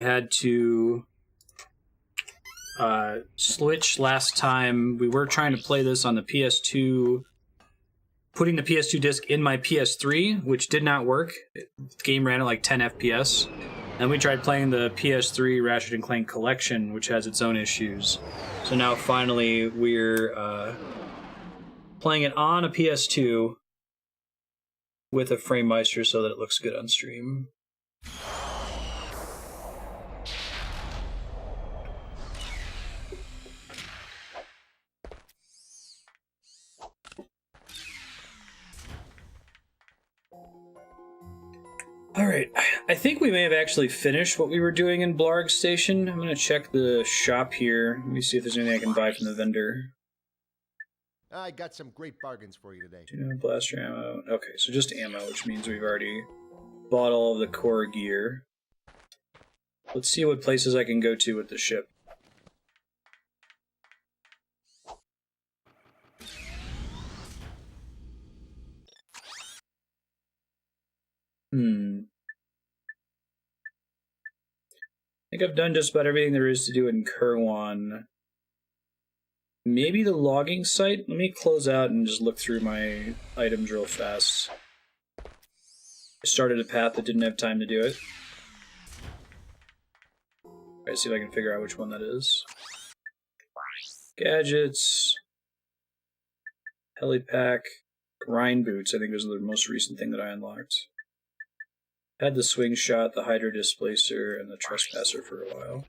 had to switch last time. We were trying to play this on the PS2, putting the PS2 disc in my PS3, which did not work. The game ran at like 10 FPS. And we tried playing the PS3 Ratchet Clank collection, which has its own issues. So now finally we're playing it on a PS2 with a FrameMeister so that it looks good on stream. Alright, I think we may have actually finished what we were doing in Blarg Station. I'm going to check the shop here. Let me see if there's anything I can buy from the vendor. I got some great bargains for you today. Blaster ammo. Okay, so just ammo, which means we've already bought all of the core gear. Let's see what places I can go to with the ship. I think I've done just about everything there is to do in Kurwan. Maybe the logging site? Let me close out and just look through my items real fast. I started a path that didn't have time to do it. Alright, see if I can figure out which one that is. Gadgets. Helipack. Grind boots, I think was the most recent thing that I unlocked. Had the swing shot, the hydro displacer, and the trespasser for a while.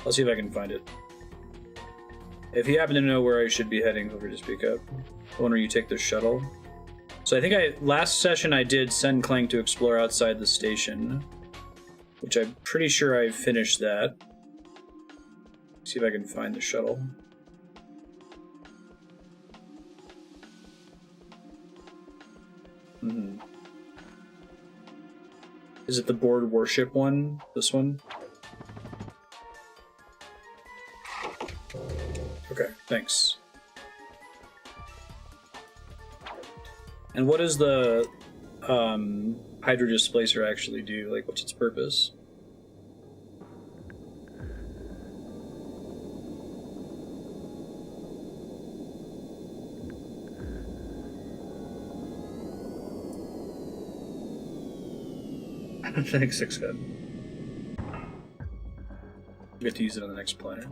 I'll see if I can find it. If you happen to know where I should be heading, feel free to speak up. The one where you take the shuttle. So I think last session I did send Clank to explore outside the station, which I'm pretty sure I finished that. See if I can find the shuttle. Is it the board Warship one? This one? Okay, thanks. And what does the hydro displacer actually do? Like, what's its purpose? Thanks, 6-head. We get to use it on the next planet.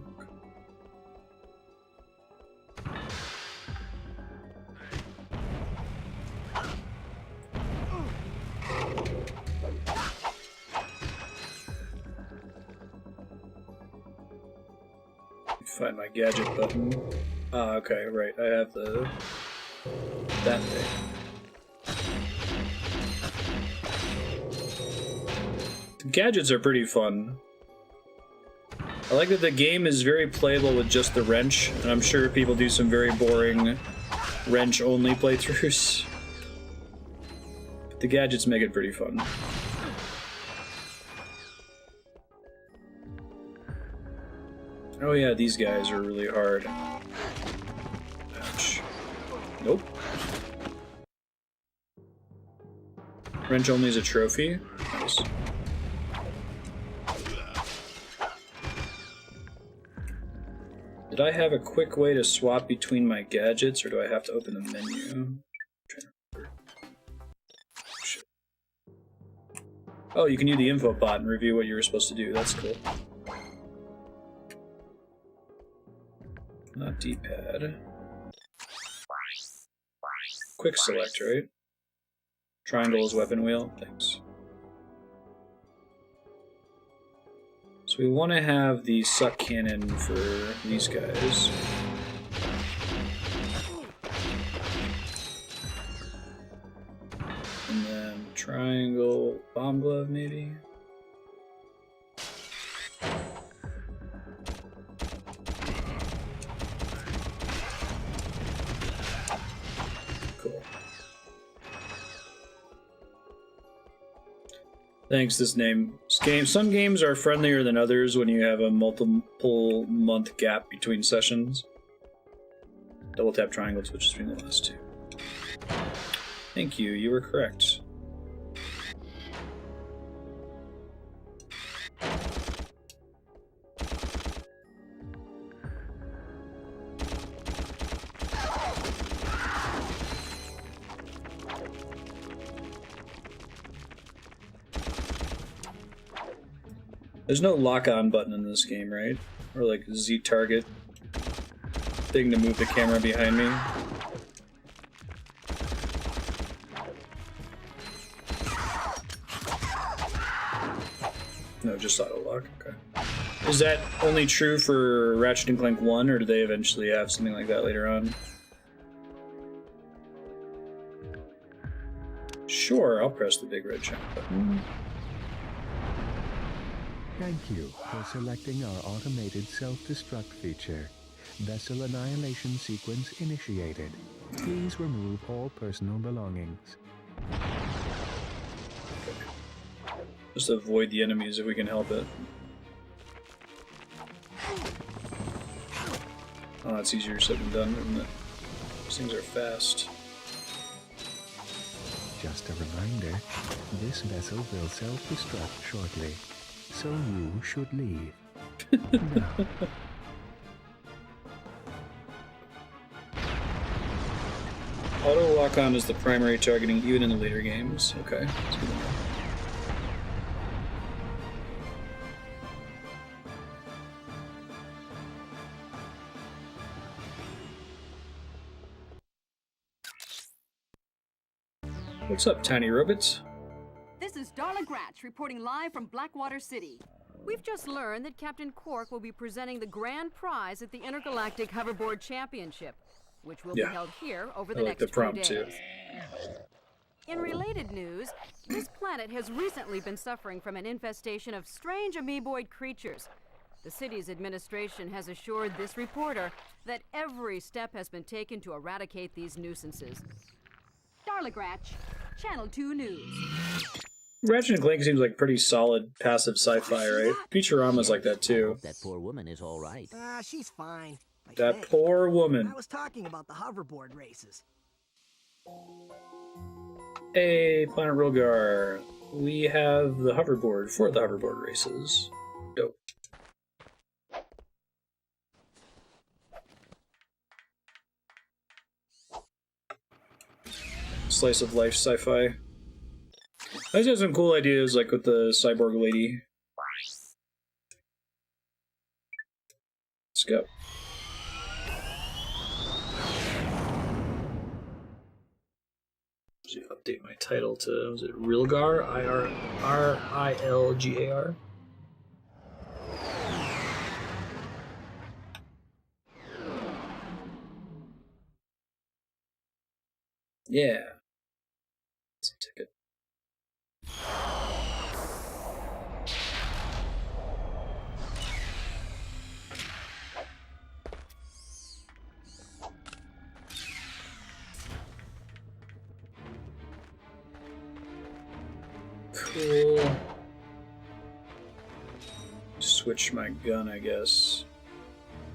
Find my gadget button. Ah, okay, right. I have that thing. Gadgets are pretty fun. I like that the game is very playable with just the wrench, and I'm sure people do some very boring wrench-only playthroughs. But the gadgets make it pretty fun. Oh yeah, these guys are really hard. Ouch. Nope. Wrench only is a trophy? Nice. Did I have a quick way to swap between my gadgets, or do I have to open the menu? Shit. Oh, you can use the Infobot and review what you were supposed to do. That's cool. Not D-pad. Quick select, right? Triangle is weapon wheel. Thanks. So we want to have the suck cannon for these guys. And then triangle bomb glove, maybe? Cool. Thanks, this game. Some games are friendlier than others when you have a multiple month gap between sessions. Double tap triangle to switch between the last two. Thank you, you were correct. There's no lock-on button in this game, right? Or like Z-target thing to move the camera behind me. No, just auto-lock, okay. Is that only true for Ratchet & Clank 1, or do they eventually have something like that later on? Sure, I'll press the big red check button. Thank you for selecting our automated self-destruct feature. Vessel annihilation sequence initiated. Please remove all personal belongings. Just avoid the enemies if we can help it. Oh, that's easier said than done, isn't it? These things are fast. Just a reminder, this vessel will self-destruct shortly, so you should leave. Now. Auto lock-on is the primary targeting even in the later games. Okay, that's good to know. What's up, tiny robots? This is Darla Gratch reporting live from Blackwater City. We've just learned that Captain Qwark will be presenting the grand prize at the Intergalactic Hoverboard Championship, which will be held here over the next 2 days. Too. In related news, this planet has recently been suffering from an infestation of strange amoeboid creatures. The city's administration has assured this reporter that every step has been taken to eradicate these nuisances. Darla Gratch, Channel 2 News. Ratchet & Clank seems like pretty solid passive sci-fi, right? Futurama's like that too. That poor woman is all right. She's fine. I That think. poor woman. I was talking about the hoverboard races. Hey, Planet Rilgar. We have the hoverboard for the hoverboard races. Dope. Slice of life sci-fi. I just have some cool ideas, like with the cyborg lady. Let's go. Should update my title to, was it Rilgar? R-I-L-G-A-R? Yeah. It's a ticket. Cool. Switch my gun, I guess.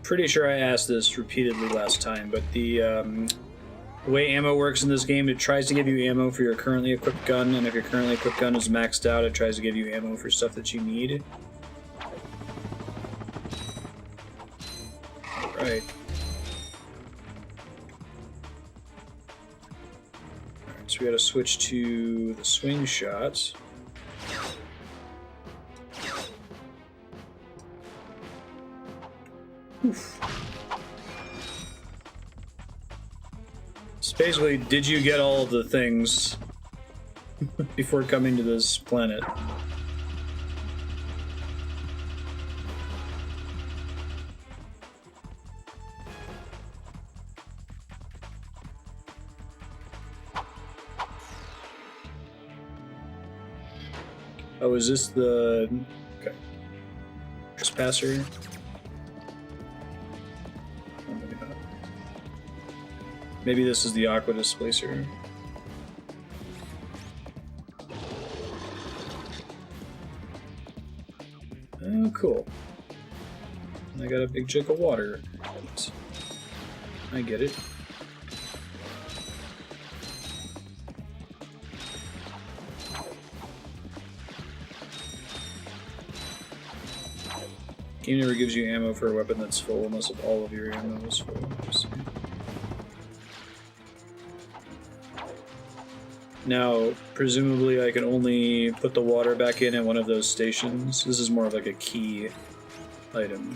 Pretty sure I asked this repeatedly last time, but the way ammo works in this game, it tries to give you ammo for your currently equipped gun, and if your currently equipped gun is maxed out, it tries to give you ammo for stuff that you need. Right. Alright, so we gotta switch to the swing shot. Oof. So basically, did you get all of the things before coming to this planet? Oh, is this the... Okay. Trespasser? Oh, maybe not. Maybe this is the Aqua Displacer. Oh, cool. I got a big jug of water. I get it. Game never gives you ammo for a weapon that's full unless all of your ammo is full. Now, presumably I can only put the water back in at one of those stations. This is more of like a key item.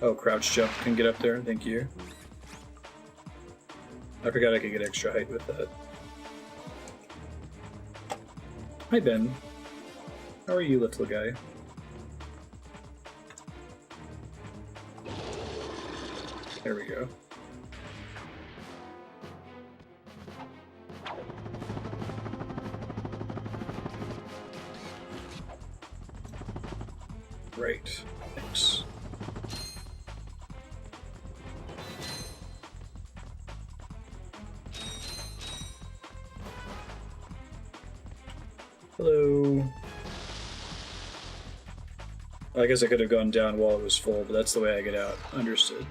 Oh, crouch jump can get up there, thank you. I forgot I could get extra height with that. Hi, Ben. How are you, little guy? There we go. Right. Thanks. Hello. I guess I could have gone down while it was full, but that's the way I get out. Understood.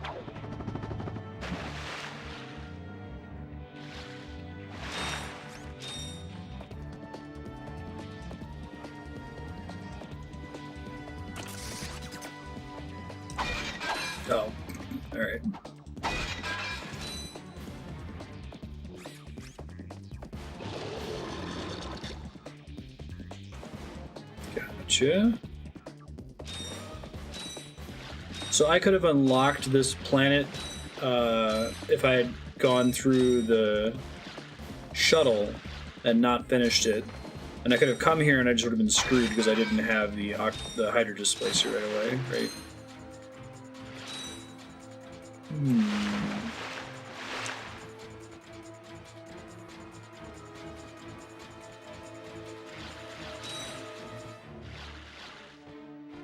Oh, alright. Gotcha. So I could have unlocked this planet if I had gone through the shuttle and not finished it. And I could have come here and I just would have been screwed because I didn't have the hydro displacer right away, right?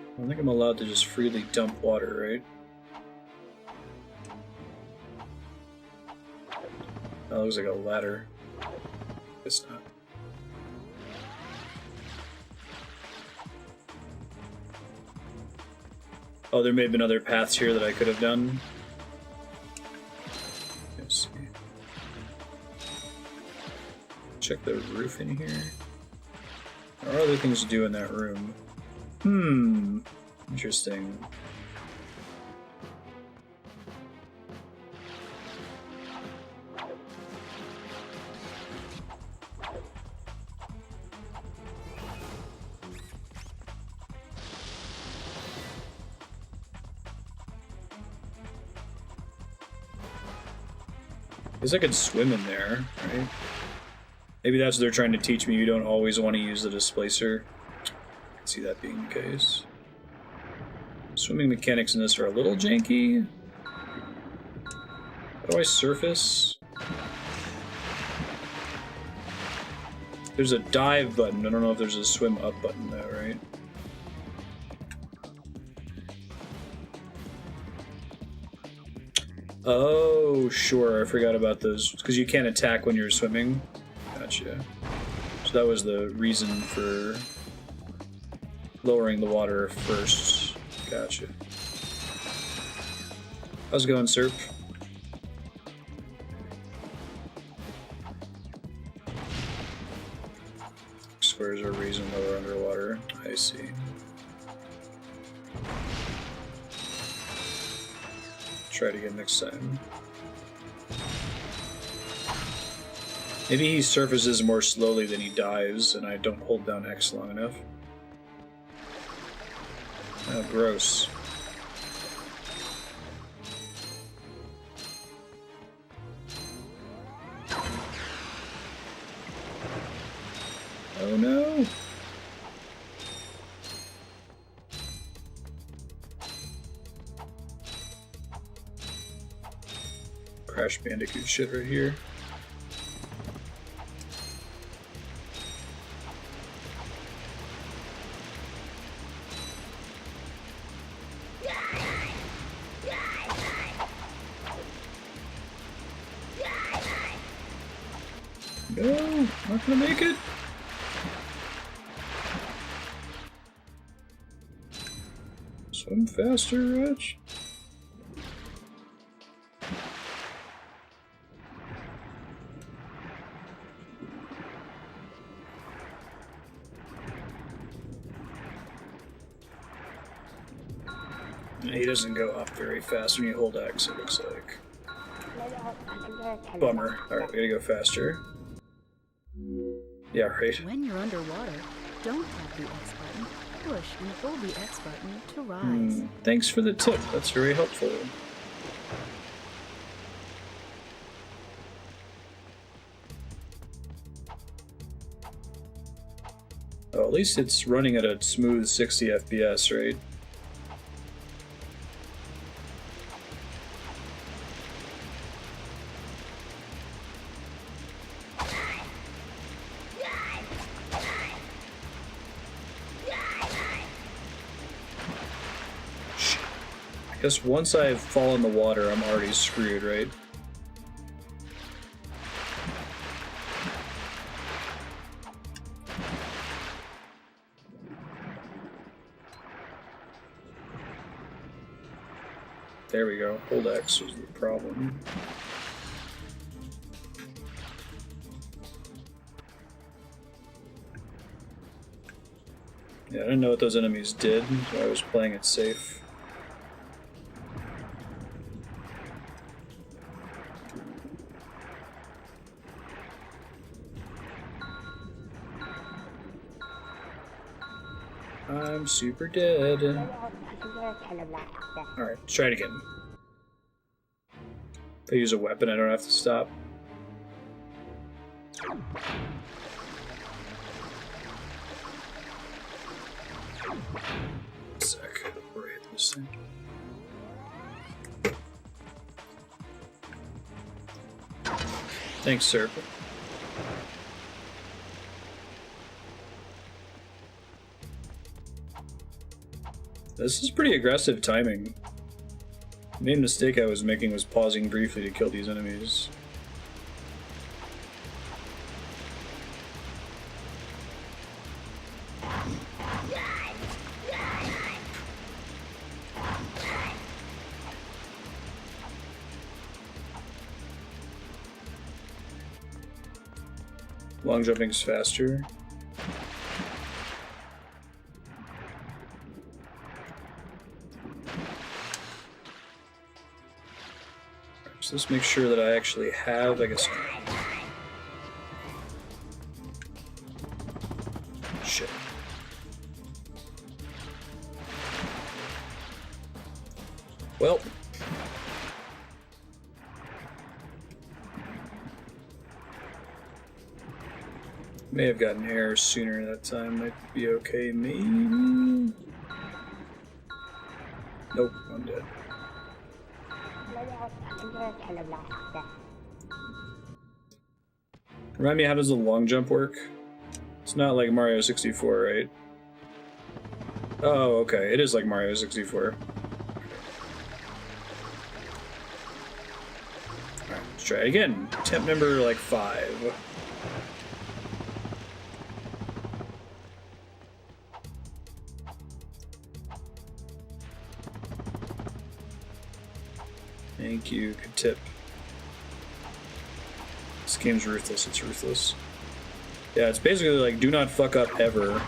I don't think I'm allowed to just freely dump water, right? That looks like a ladder. Guess not. Oh, there may have been other paths here that I could have done. Let's see. Check the roof in here. There are other things to do in that room. Interesting. Guess I could swim in there, right? Maybe that's what they're trying to teach me. You don't always want to use the displacer. I can see that being the case. Swimming mechanics in this are a little janky. How do I surface? There's a dive button. I don't know if there's a swim up button though, right? Oh, sure. I forgot about those. Because you can't attack when you're swimming. Gotcha. So that was the reason for lowering the water first. Gotcha. How's it going, Serp? Squares are reason lower underwater. I see. Try it again next time. Maybe he surfaces more slowly than he dives, and I don't hold down X long enough. Oh, gross. Oh no! Crash Bandicoot shit right here. No, not gonna make it. Swim faster, Ratch. He doesn't go up very fast when you hold X, it looks like. Bummer. Alright, we gotta go faster. Yeah, right. When you're underwater, don't tap the X button. Push and hold the X button to rise. Thanks for the tip. That's very helpful. Oh, at least it's running at a smooth 60 FPS, right? I guess once I fall in the water, I'm already screwed, right? There we go. Hold X was the problem. Yeah, I didn't know what those enemies did, so I was playing it safe. I'm super dead. Alright, let's try it again. If I use a weapon, I don't have to stop. Sec. Before I hit this thing. Thanks, sir. This is pretty aggressive timing. The main mistake I was making was pausing briefly to kill these enemies. Long jumping's faster. So let's make sure that I actually have, I guess. Shit. Well. May have gotten air sooner that time, might be okay, maybe? Nope, I'm dead. Remind me, how does the long jump work? It's not like Mario 64, right? Oh, okay, it is like Mario 64. Alright, let's try it again. Temp number like 5. Thank you, good tip. This game's ruthless, it's ruthless. Yeah, it's basically like, do not fuck up ever.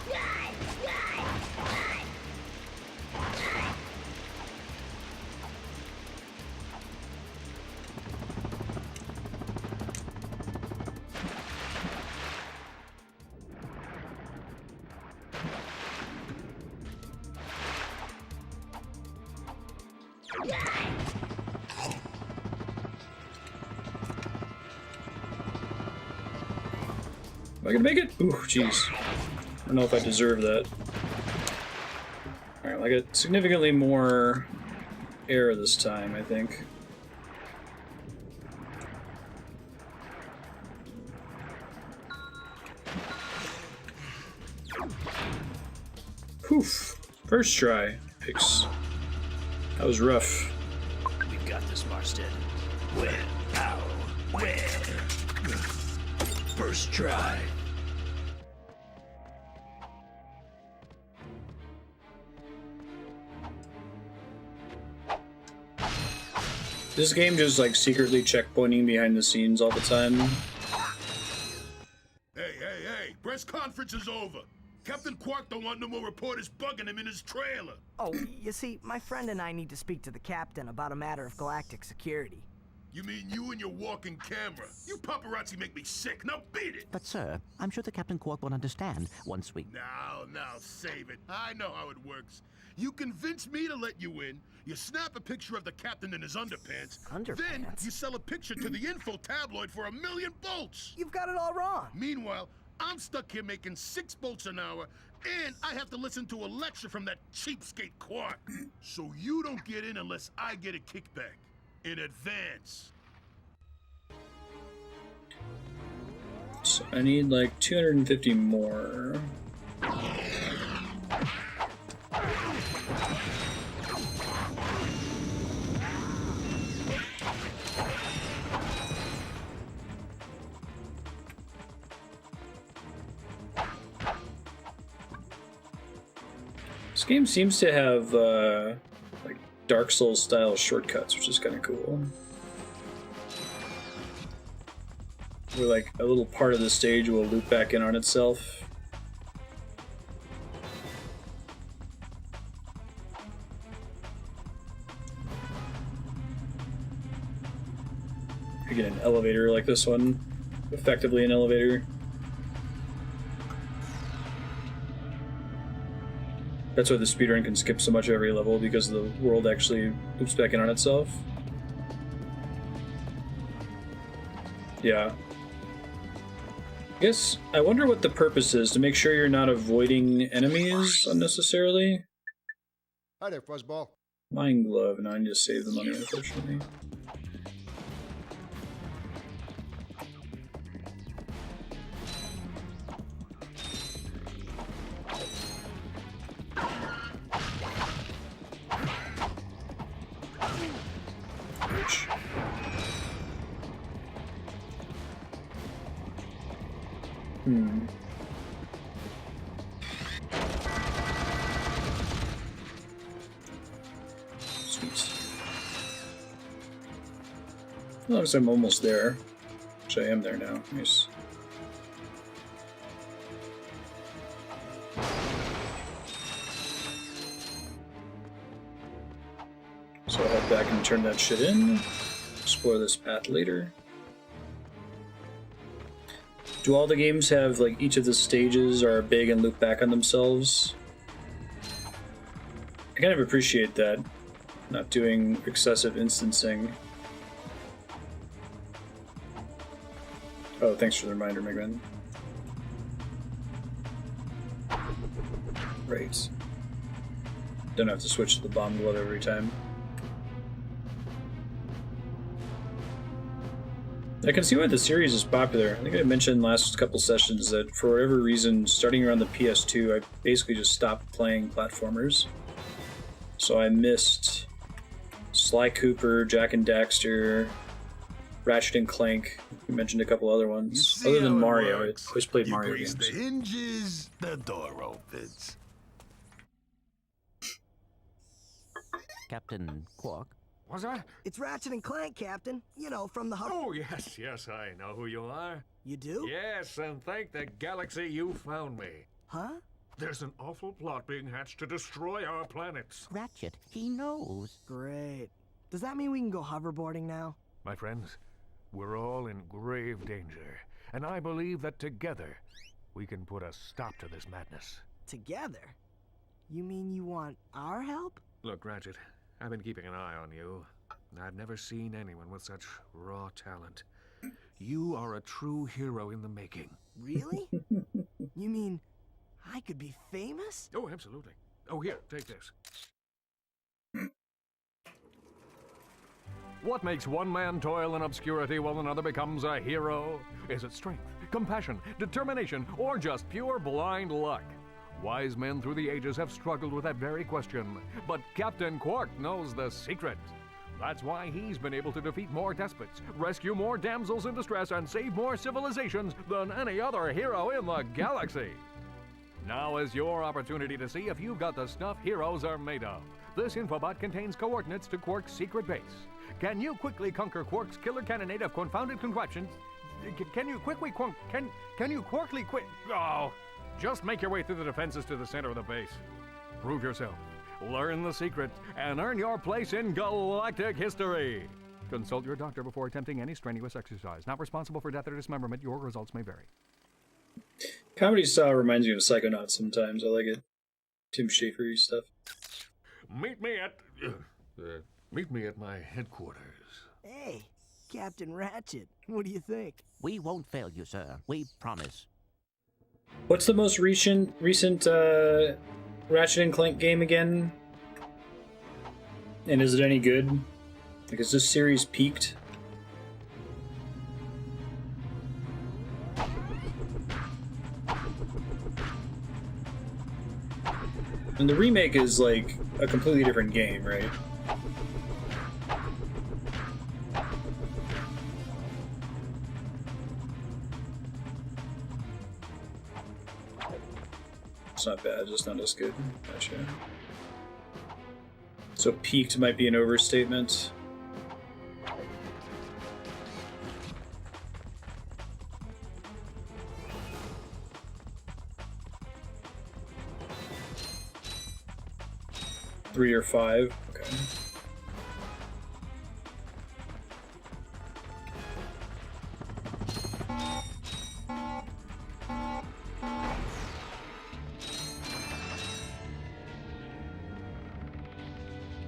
I can make it? Ooh, jeez. I don't know if I deserve that. Alright, well, I got significantly more air this time, I think. Poof! First try. Picks. That was rough. We've got this, Marstead. Where? How? Where? First try. This game just like secretly checkpointing behind the scenes all the time. Hey, press conference is over. Captain Qwark don't want no more reporters bugging him in his trailer. Oh, you see, my friend and I need to speak to the captain about a matter of galactic security. You mean you and your walking camera? You paparazzi make me sick. Now beat it! But sir, I'm sure the Captain Qwark will understand once we... Now, save it. I know how it works. You convince me to let you in, you snap a picture of the captain in his underpants, then you sell a picture to the info tabloid for $1 million bolts! You've got it all wrong! Meanwhile, I'm stuck here making 6 bolts an hour, and I have to listen to a lecture from that cheapskate Qwark. So you don't get in unless I get a kickback. In advance. So I need like 250 more. This game seems to have like Dark Souls style shortcuts, which is kind of cool. Where like a little part of the stage will loop back in on itself. You get an elevator like this one, effectively an elevator. That's why the speedrun can skip so much of every level, because the world actually loops back in on itself. Yeah. I guess, I wonder what the purpose is, to make sure you're not avoiding enemies unnecessarily? Hi there, Fuzzball. Mind glove, and I need to save the money, unfortunately. Sweet. Well, I'm almost there. Which I am there now. Nice. So I'll head back and turn that shit in. Explore this path later. Do all the games have, like, each of the stages are big and loop back on themselves? I kind of appreciate that. Not doing excessive instancing. Oh, thanks for the reminder, Megan. Right. Don't have to switch to the bomb glove every time. I can see why the series is popular. I think I mentioned last couple sessions that for whatever reason, starting around the PS2, I basically just stopped playing platformers. So I missed Sly Cooper, Jak and Daxter, Ratchet and Clank. You mentioned a couple other ones. Other than Mario, I always played Mario games. The hinges, the door opens. Captain Qwark? What's that? It's Ratchet and Clank, Captain. You know, from the Oh, yes, I know who you are. You do? Yes, and thank the galaxy you found me. Huh? There's an awful plot being hatched to destroy our planets. Ratchet, he knows. Great. Does that mean we can go hoverboarding now? My friends, we're all in grave danger, and I believe that together we can put a stop to this madness. Together? You mean you want our help? Look, Ratchet, I've been keeping an eye on you. I've never seen anyone with such raw talent. You are a true hero in the making. Really? You mean I could be famous? Oh, absolutely. Oh, here, take this. What makes one man toil in obscurity while another becomes a hero? Is it strength, compassion, determination, or just pure blind luck? Wise men through the ages have struggled with that very question, but Captain Qwark knows the secret. That's why he's been able to defeat more despots, rescue more damsels in distress, and save more civilizations than any other hero in the galaxy. Now is your opportunity to see if you've got the stuff heroes are made of. This Infobot contains coordinates to Qwark's secret base. Can you quickly conquer Qwark's killer cannonade of confounded contraptions? Can you quickly Can you Qwarkly quit? Oh, Just make your way through the defenses to the center of the base. Prove yourself, learn the secret, and earn your place in galactic history. Consult your doctor before attempting any strenuous exercise. Not responsible for death or dismemberment. Your results may vary. Comedy style reminds me of Psychonauts sometimes. I like it. Tim Schafer-y stuff. Meet me at my headquarters. Hey, Captain Ratchet, what do you think? We won't fail you, sir. We promise. What's the most recent Ratchet and Clank game again? And is it any good? Like, is this series peaked? And the remake is like a completely different game, right? It's not bad, just not as good. Gotcha. So peaked might be an overstatement. Three or five. Okay.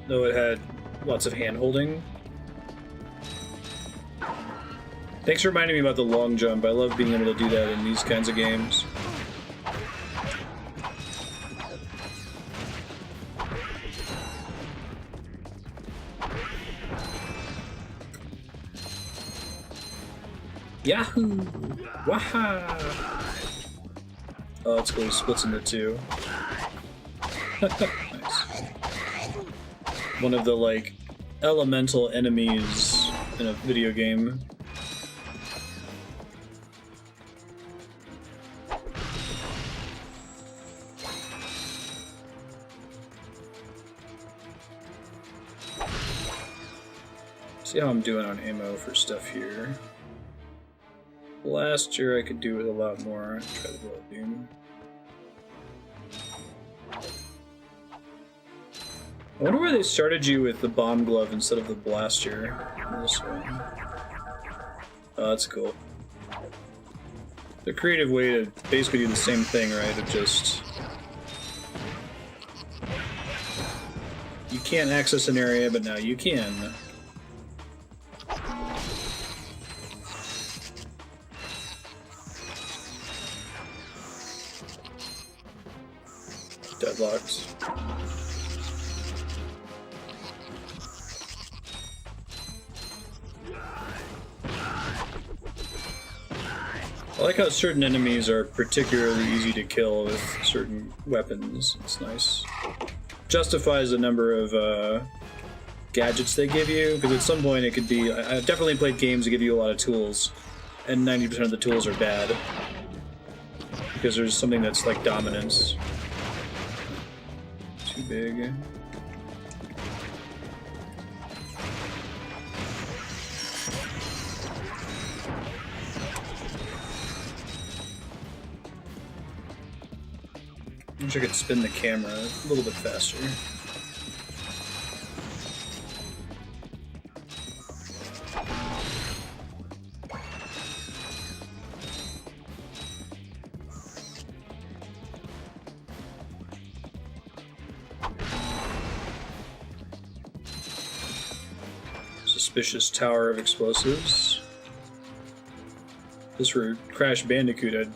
Though it had lots of hand-holding. Thanks for reminding me about the long jump. I love being able to do that in these kinds of games. Yahoo! Waha! Oh, that's cool. He splits into two. Nice. One of the, like, elemental enemies in a video game. See how I'm doing on ammo for stuff here. Last year I could do with a lot more. Try the bullet beam. I wonder why they started you with the bomb glove instead of the blaster. This one. Oh, that's cool. The creative way to basically do the same thing, right? Of just... You can't access an area, but now you can. Deadlocked. I like how certain enemies are particularly easy to kill with certain weapons. It's nice. Justifies the number of gadgets they give you, because at some point it could be... I've definitely played games that give you a lot of tools, and 90% of the tools are bad. Because there's something that's like dominance. Too big. I wish I could spin the camera a little bit faster. Suspicious tower of explosives. Just for Crash Bandicoot,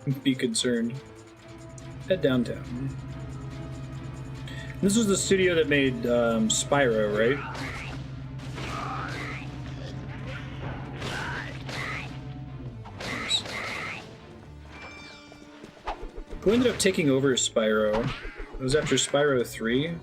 I'd be concerned. Head downtown. This was the studio that made Spyro, right? Who ended up taking over Spyro? It was after Spyro 3?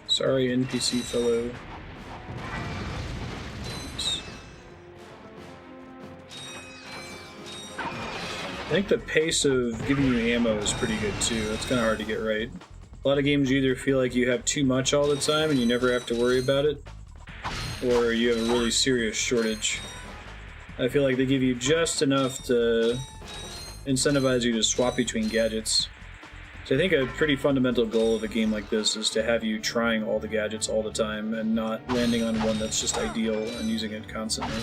Sorry, NPC fellow. I think the pace of giving you ammo is pretty good too. It's kind of hard to get right. A lot of games you either feel like you have too much all the time and you never have to worry about it, or you have a really serious shortage. I feel like they give you just enough to incentivize you to swap between gadgets. So I think a pretty fundamental goal of a game like this is to have you trying all the gadgets all the time and not landing on one that's just ideal and using it constantly.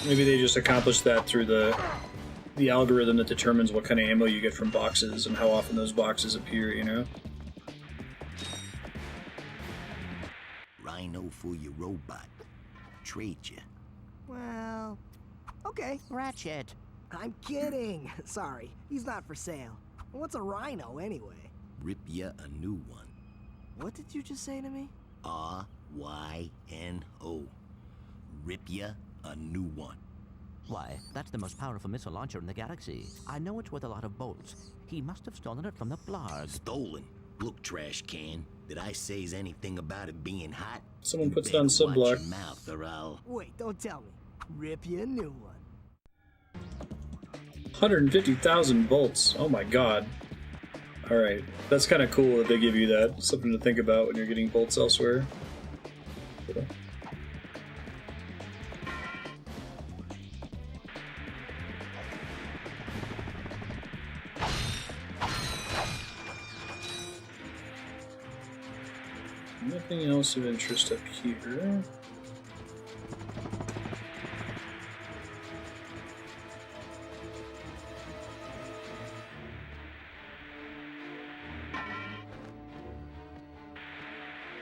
Maybe they just accomplished that through the algorithm that determines what kind of ammo you get from boxes and how often those boxes appear, you know? RYNO for your robot. Trade you. Well, okay. Ratchet. I'm kidding. Sorry, he's not for sale. What's a RYNO anyway? Rip ya a new one. What did you just say to me? RYNO. Rip ya a new one. Why, that's the most powerful missile launcher in the galaxy. I know it's worth a lot of bolts. He must have stolen it from the Blarg. Stolen? Look, trash can. Did I say anything about it being hot? Someone You puts down better watch subblock. your mouth or I'll... Wait, don't tell me. Rip you a new one. 150,000 bolts. Oh my god. Alright. That's kind of cool that they give you that. Something to think about when you're getting bolts elsewhere. Cool. Nothing else of interest up here.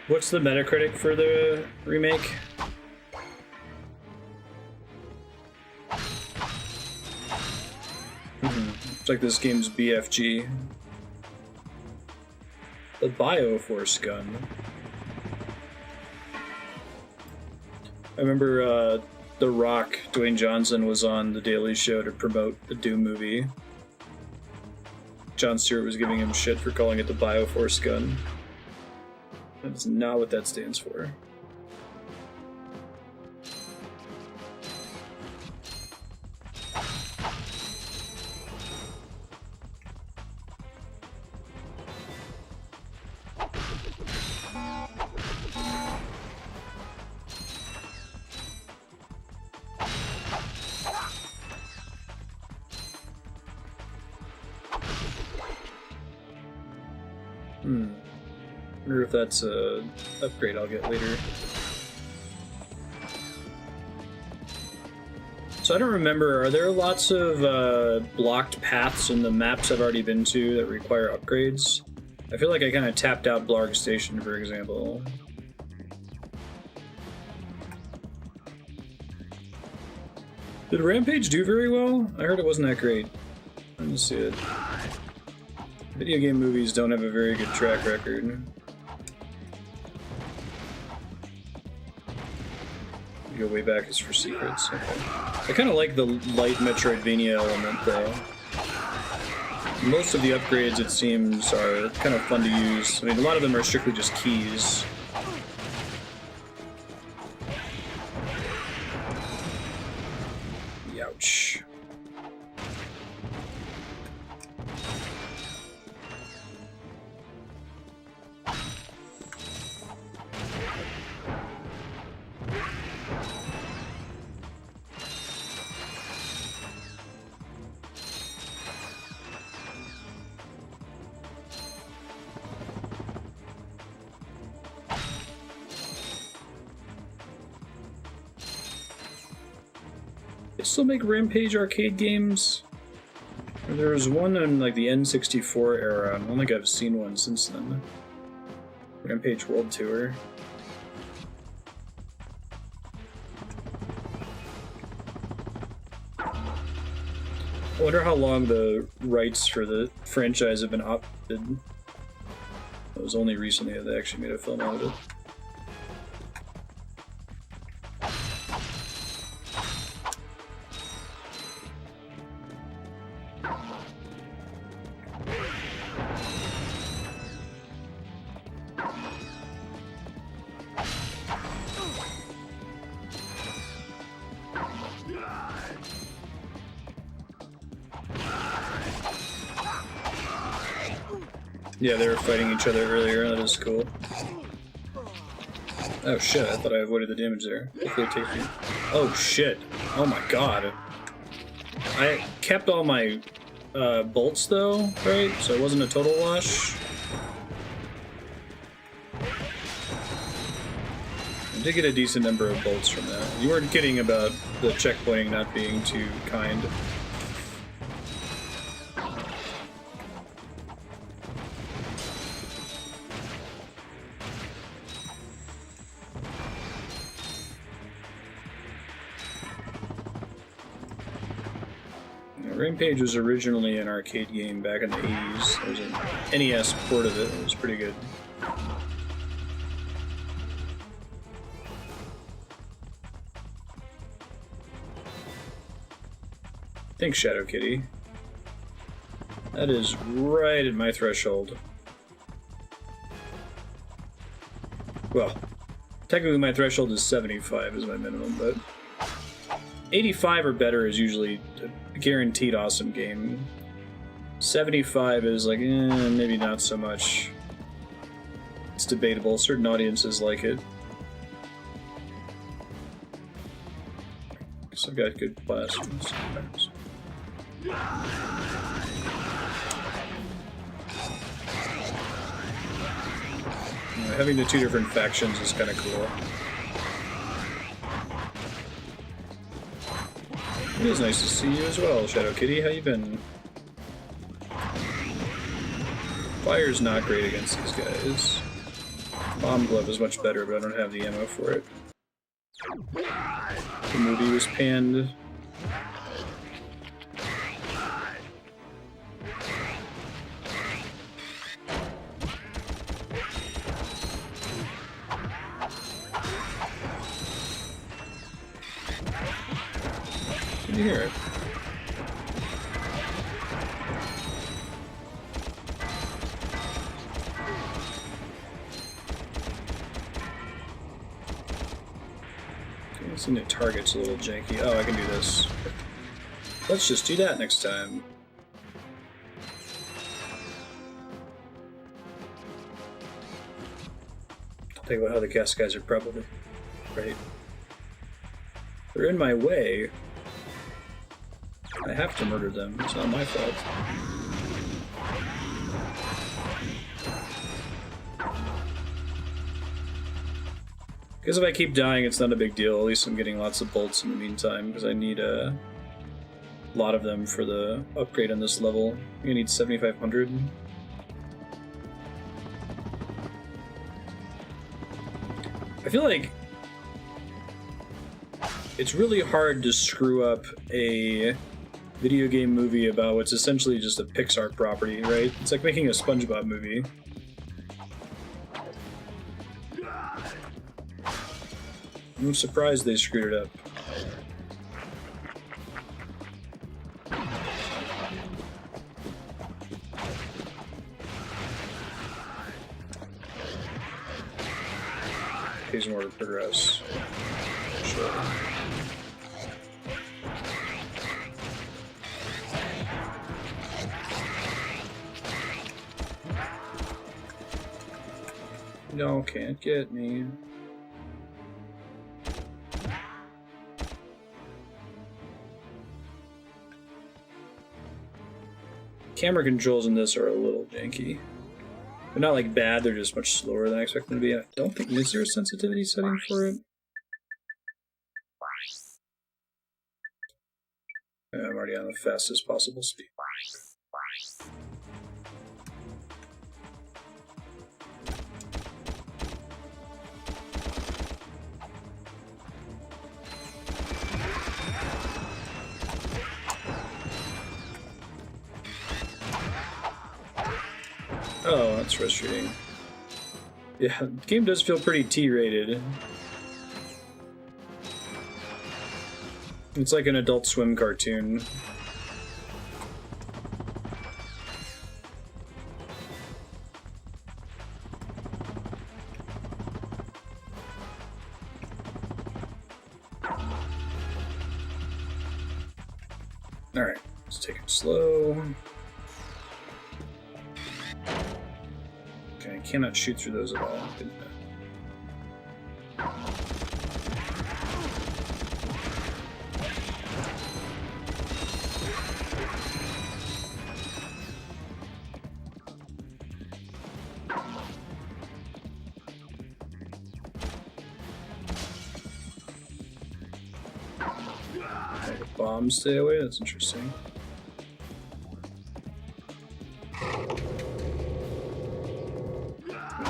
What's the Metacritic for the remake? It's like this game's BFG. The Bioforce gun. I remember The Rock, Dwayne Johnson, was on The Daily Show to promote the Doom movie. Jon Stewart was giving him shit for calling it the Bioforce gun. That's not what that stands for. I wonder if that's a upgrade I'll get later. So I don't remember, are there lots of blocked paths in the maps I've already been to that require upgrades? I feel like I kind of tapped out Blarg Station, for example. Did Rampage do very well? I heard it wasn't that great. Let me see it. Video game movies don't have a very good track record. Go way back is for secrets. Okay. I kind of like the light Metroidvania element, though. Most of the upgrades, it seems, are kind of fun to use. I mean, a lot of them are strictly just keys. Ouch. They still make Rampage arcade games? There was one in like the N64 era, and I don't think I've seen one since then. Rampage World Tour. I wonder how long the rights for the franchise have been opted. It was only recently that they actually made a film out of it. Yeah, they were fighting each other earlier. That is cool. Oh shit, I thought I avoided the damage there. Hopefully it takes me. Oh shit. Oh my god. I kept all my bolts though, right? So it wasn't a total wash. I did get a decent number of bolts from that. You weren't kidding about the checkpointing not being too kind. Rampage was originally an arcade game back in the 80s. There was an NES port of it. It was pretty good. Thanks, Shadow Kitty. That is right at my threshold. Well, technically my threshold is 75 is my minimum, but 85 or better is usually a guaranteed awesome game. 75 is like, maybe not so much. It's debatable. Certain audiences like it. So I've got good plasmas. Having the two different factions is kind of cool. It is nice to see you as well, Shadow Kitty. How you been? Fire's not great against these guys. Bomb Glove is much better, but I don't have the ammo for it. The movie was panned. Can you hear it? Seeing the target's a little janky. Oh, I can do this. Let's just do that next time. Think about how the gas guys are probably right. They're in my way. I have to murder them. It's not my fault. Because if I keep dying, it's not a big deal. At least I'm getting lots of bolts in the meantime, because I need a lot of them for the upgrade on this level. I'm gonna need 7,500. I feel like it's really hard to screw up a video game movie about what's essentially just a Pixar property, right? It's like making a SpongeBob movie. I'm surprised they screwed it up. Takes more to progress. Sure. No, can't get me. Camera controls in this are a little janky. They're not like bad, they're just much slower than I expected them to be. I don't think, is there a sensitivity setting for it? I'm already on the fastest possible speed. Oh, that's frustrating. Yeah, the game does feel pretty T-rated. It's like an Adult Swim cartoon. Alright, let's take it slow. cannot shoot through those at all. Bombs stay away? That's interesting.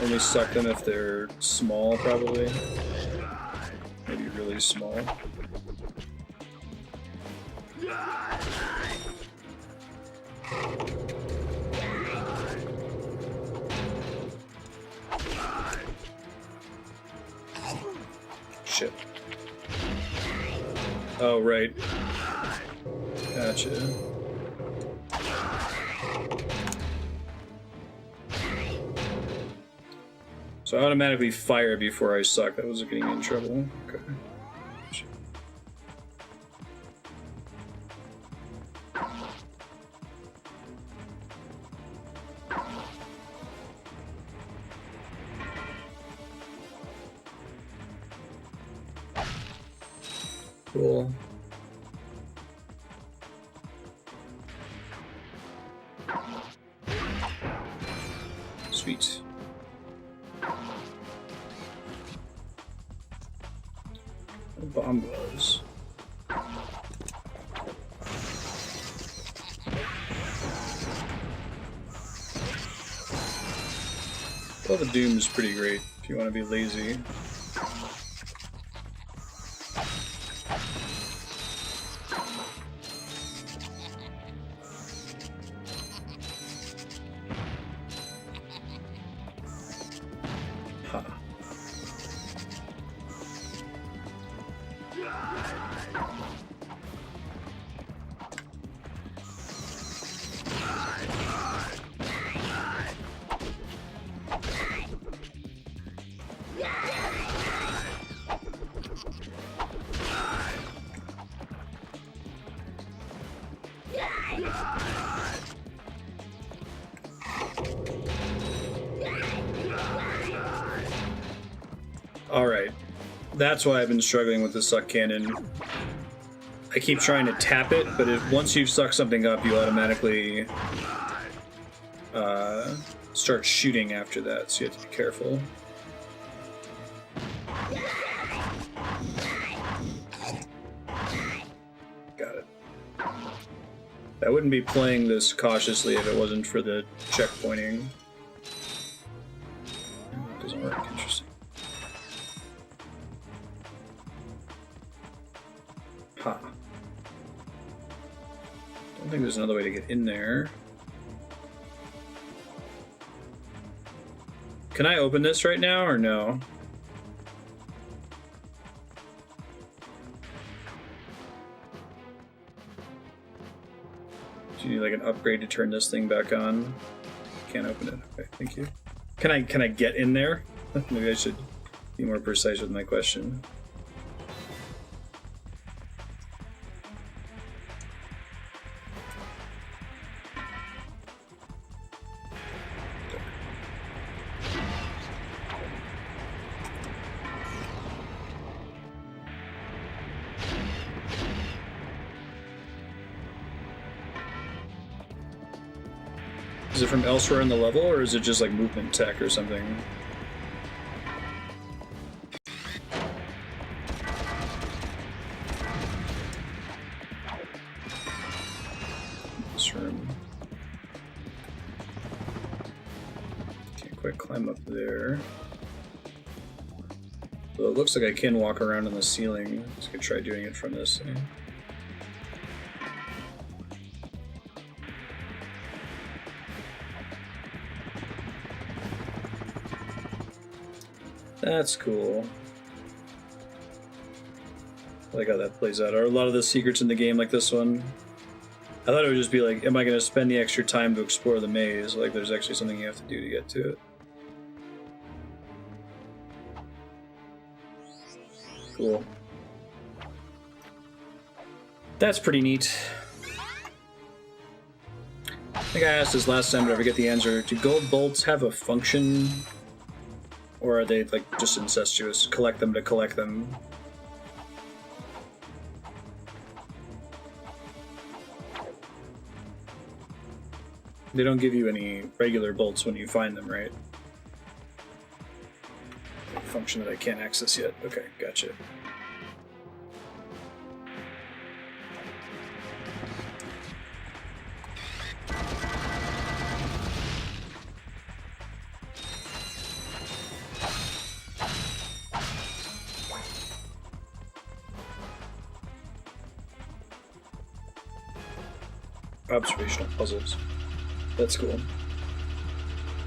Only suck them if they're small, probably. Maybe really small. Shit. Oh, right. Gotcha. So I automatically fire before I suck. That was getting me in trouble. Okay. Cool. Sweet. Bomb gloves. Well, the Doom is pretty great if you want to be lazy. Alright, that's why I've been struggling with the suck cannon. I keep trying to tap it, but once you've sucked something up, you automatically start shooting after that, so you have to be careful. Got it. I wouldn't be playing this cautiously if it wasn't for the checkpointing. It doesn't work. Interesting. Ha. Don't think there's another way to get in there. Can I open this right now or no? Do you need like an upgrade to turn this thing back on? Can't open it. Okay, thank you. Can I get in there? Maybe I should be more precise with my question. Is it from elsewhere in the level, or is it just like movement tech or something? This room. Can't quite climb up there. Well, it looks like I can walk around on the ceiling. So I could try doing it from this thing. That's cool. I like how that plays out. Are a lot of the secrets in the game like this one? I thought it would just be like, am I going to spend the extra time to explore the maze? Like there's actually something you have to do to get to it. Cool. That's pretty neat. think I asked this last time, but I forget the answer. Do gold bolts have a function? Or are they, like, just incestuous? Collect them to collect them? They don't give you any regular bolts when you find them, right? A function that I can't access yet. Okay, gotcha. Observational puzzles. That's cool.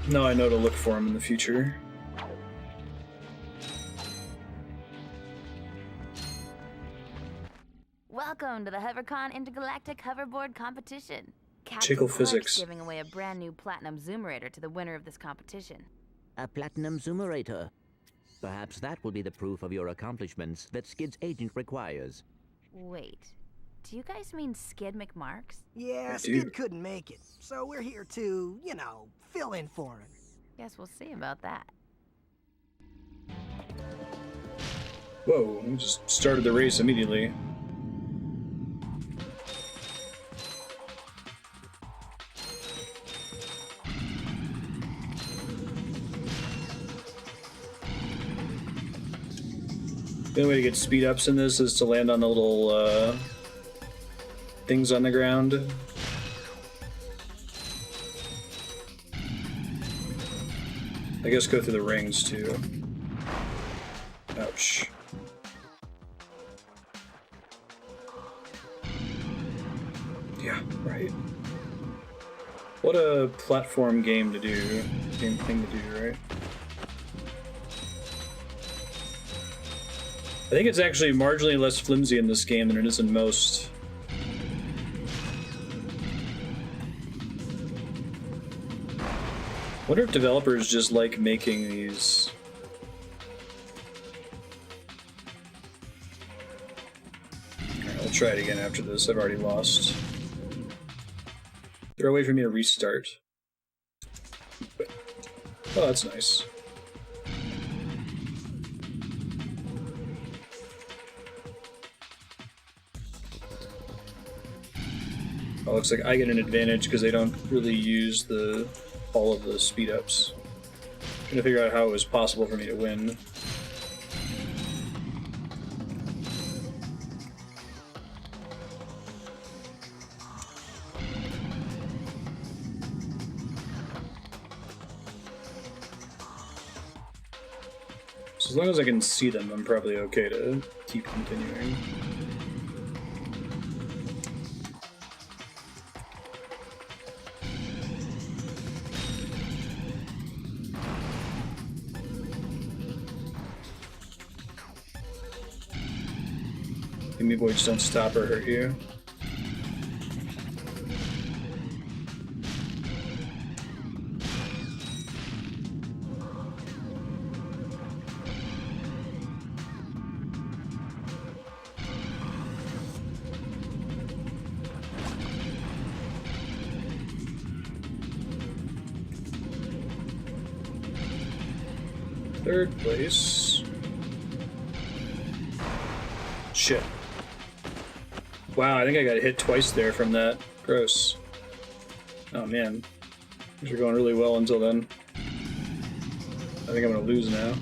Now I know to look for them in the future. Welcome to the HoverCon Intergalactic Hoverboard Competition. Captain Tickle Qwark's physics. giving away a brand new platinum Zoomerator to the winner of this competition. A platinum Zoomerator. Perhaps that will be the proof of your accomplishments that Skid's agent requires. Wait, do you guys mean Skid McMarks? Yeah, I do. Skid couldn't make it, so we're here to, you know, fill in for him. Guess we'll see about that. Whoa, we just started the race immediately. The only way to get speed ups in this is to land on the little things on the ground. I guess go through the rings too. Ouch. Yeah, right. What a platform game to do. Game thing to do, right? I think it's actually marginally less flimsy in this game than it is in most. I wonder if developers just like making these. Alright, I'll try it again after this. I've already lost. Is there a way for me to restart? Oh, that's nice. Oh, looks like I get an advantage because they don't really use all of the speed ups. Trying to figure out how it was possible for me to win. So as long as I can see them, I'm probably okay to keep continuing. Boys don't stop or hurt you. Third place. Shit. Wow, I think I got hit twice there from that. Gross. Oh man. Things are going really well until then. I think I'm gonna lose now.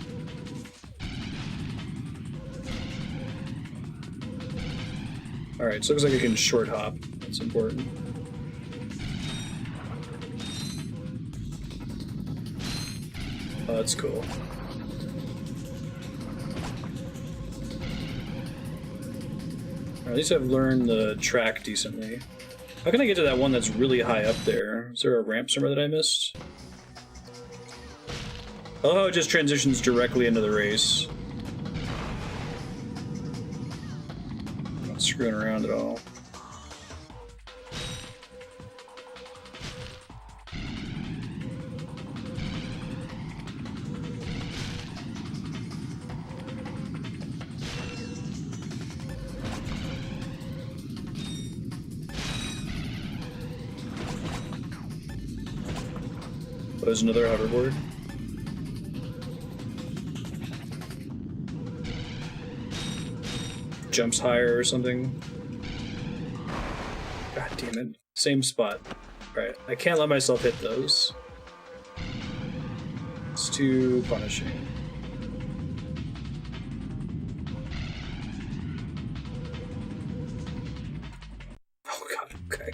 Alright, so it looks like I can short hop. That's important. Oh, that's cool. Or at least I've learned the track decently. How can I get to that one that's really high up there? Is there a ramp somewhere that I missed? Oh, it just transitions directly into the race. I'm not screwing around at all. There's another hoverboard. Jumps higher or something. God damn it. Same spot. Right. I can't let myself hit those. It's too punishing. Oh god, okay.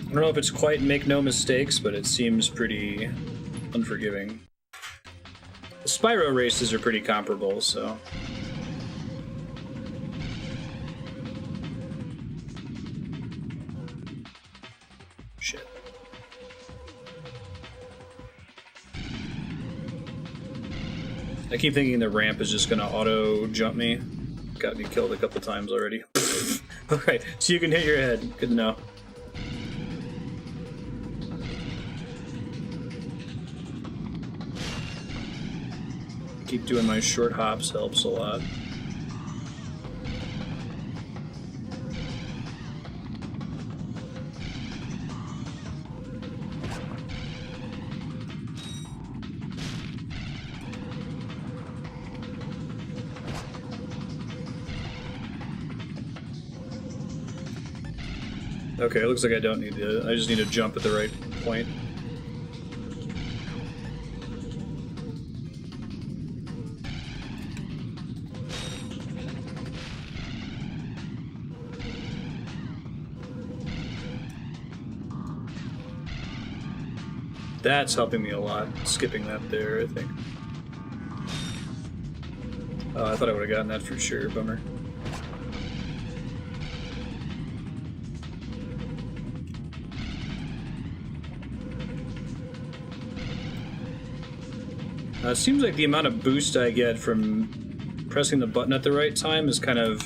I don't know if it's quite make no mistakes, but it seems pretty unforgiving. The Spyro races are pretty comparable, so... Shit. I keep thinking the ramp is just gonna auto-jump me. Got me killed a couple times already. Alright, so you can hit your head. Good to know. Keep doing my short hops helps a lot. Okay, it looks like I don't need to. I just need to jump at the right point. That's helping me a lot, skipping that there, I think. Oh, I thought I would have gotten that for sure, bummer. It seems like the amount of boost I get from pressing the button at the right time is kind of...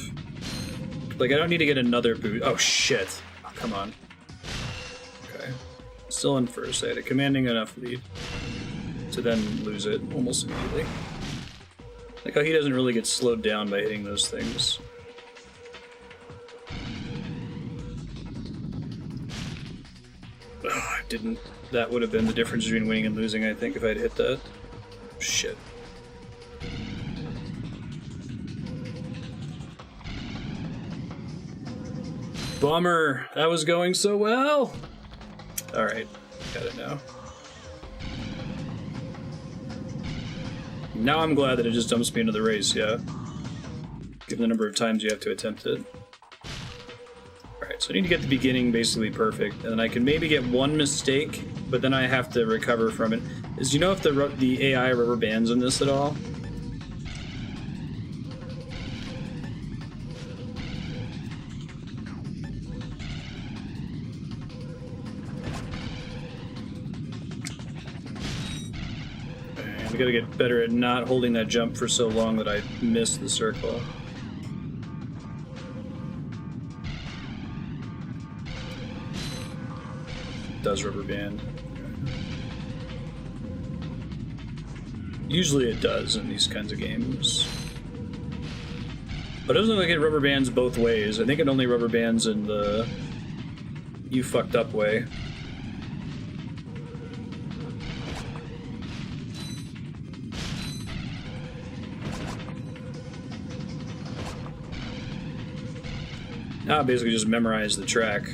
Like, I don't need to get another boost. Oh, shit. Oh, come on. Okay. Still in first. I had a commanding enough lead to then lose it almost immediately. Like how he doesn't really get slowed down by hitting those things. Oh, I didn't. That would have been the difference between winning and losing, I think, if I'd hit that. Shit. Bummer. That was going so well. Alright. Got it now. Now I'm glad that it just dumps me into the race, yeah. Given the number of times you have to attempt it. Alright, so I need to get the beginning basically perfect, and then I can maybe get one mistake, but then I have to recover from it. Do you know if the AI rubber bands in this at all? And we gotta get better at not holding that jump for so long that I miss the circle. It does rubber band. Usually it does in these kinds of games. But it doesn't look like it rubber bands both ways. I think it only rubber bands in the you fucked up way. Now I basically just memorize the track.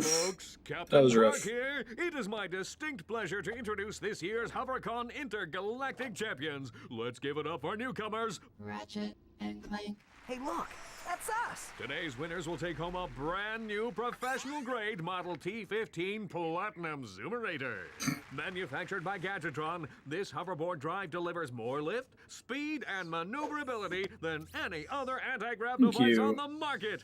Folks, Captain That was rough. Qwark here. It is my distinct pleasure to introduce this year's HoverCon Intergalactic Champions. Let's give it up for newcomers. Ratchet and Clank. Hey, look! That's us. Today's winners will take home a brand new professional-grade Model T15 Platinum Zoomerator. Manufactured by Gadgetron, this hoverboard drive delivers more lift, speed, and maneuverability than any other anti-grav device on the market.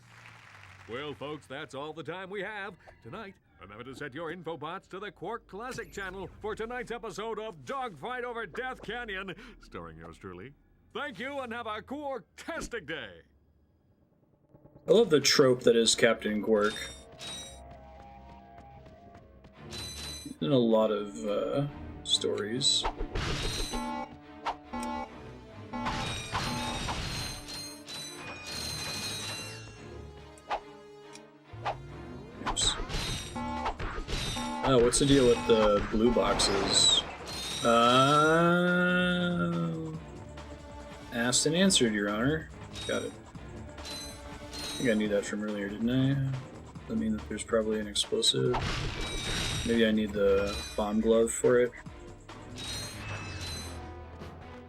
Well, folks, that's all the time we have. Tonight, remember to set your Infobots to the Qwark Classic channel for tonight's episode of Dogfight Over Death Canyon, starring yours truly. Thank you, and have a Qwark-tastic day. I love the trope that is Captain Qwark. In a lot of stories. Oops. Oh, what's the deal with the blue boxes? Asked and answered, Your Honor. Got it. I think I knew that from earlier, didn't I? That mean that there's probably an explosive. Maybe I need the bomb glove for it.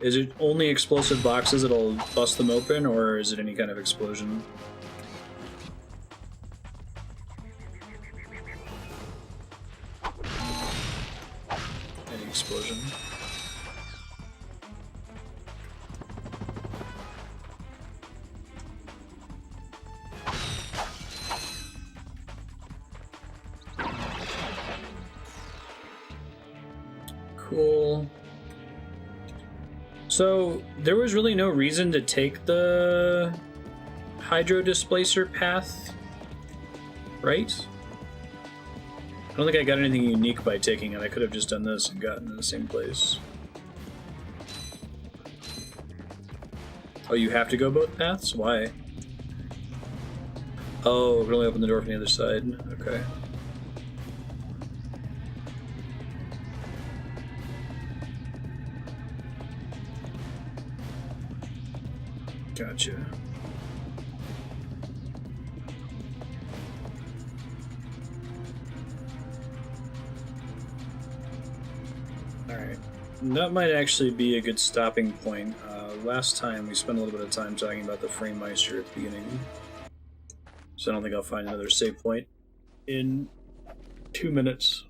Is it only explosive boxes that'll bust them open, or is it any kind of explosion? Any explosion. Cool. So, there was really no reason to take the hydro displacer path, right? I don't think I got anything unique by taking it. I could have just done this and gotten to the same place. Oh, you have to go both paths? Why? Oh, it can only open the door from the other side. Okay. Gotcha. Alright. That might actually be a good stopping point. Last time we spent a little bit of time talking about the Frame Meister at the beginning. So I don't think I'll find another save point in 2 minutes.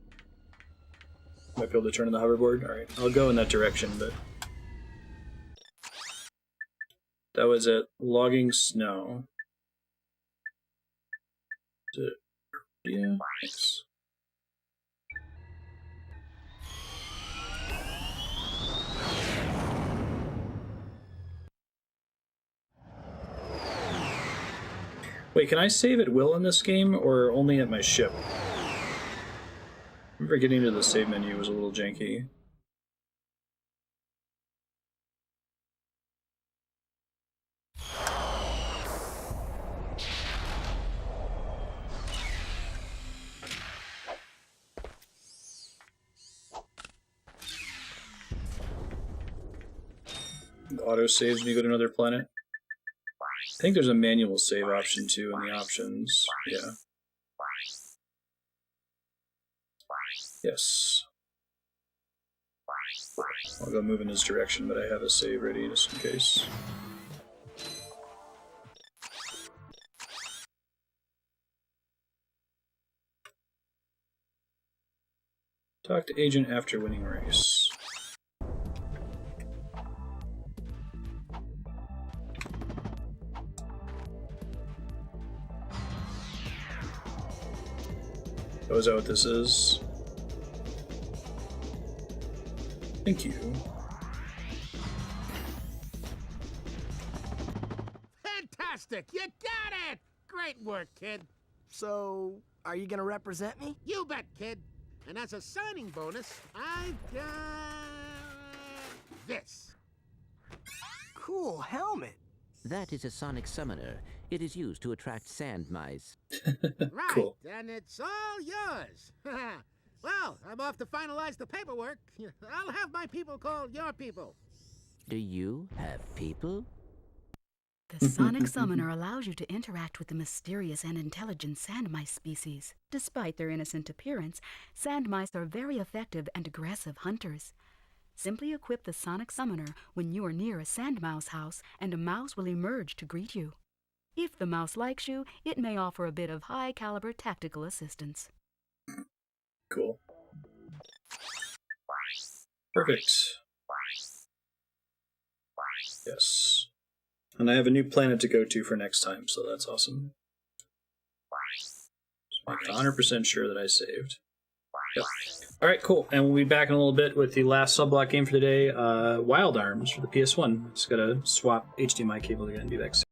Might be able to turn on the hoverboard. Alright, I'll go in that direction, but... That was at Logging Snow. Yeah, thanks. Wait, can I save at will in this game, or only at my ship? I remember getting to the save menu was a little janky. Auto saves when you go to another planet. I think there's a manual save option too in the options. Yeah. Yes. I'll go move in his direction, but I have a save ready just in case. Talk to agent after winning race. Oh, is that what this is? Thank you. Fantastic! You got it! Great work, kid. So, are you gonna represent me? You bet, kid. And as a signing bonus, I've got this. Cool helmet. That is a sonic summoner. It is used to attract sand mice. Right, cool. And it's all yours. Well, I'm off to finalize the paperwork. I'll have my people call your people. Do you have people? The sonic summoner allows you to interact with the mysterious and intelligent sand mice species. Despite their innocent appearance, sand mice are very effective and aggressive hunters. Simply equip the sonic summoner when you are near a sand mouse house, and a mouse will emerge to greet you. If the mouse likes you, it may offer a bit of high-caliber tactical assistance. Cool. Perfect. Yes. And I have a new planet to go to for next time, so that's awesome. I'm 100% sure that I saved. Yep. Alright, cool. And we'll be back in a little bit with the last subblock game for today, Wild Arms for the PS1. Just gotta swap HDMI cable again and be back soon.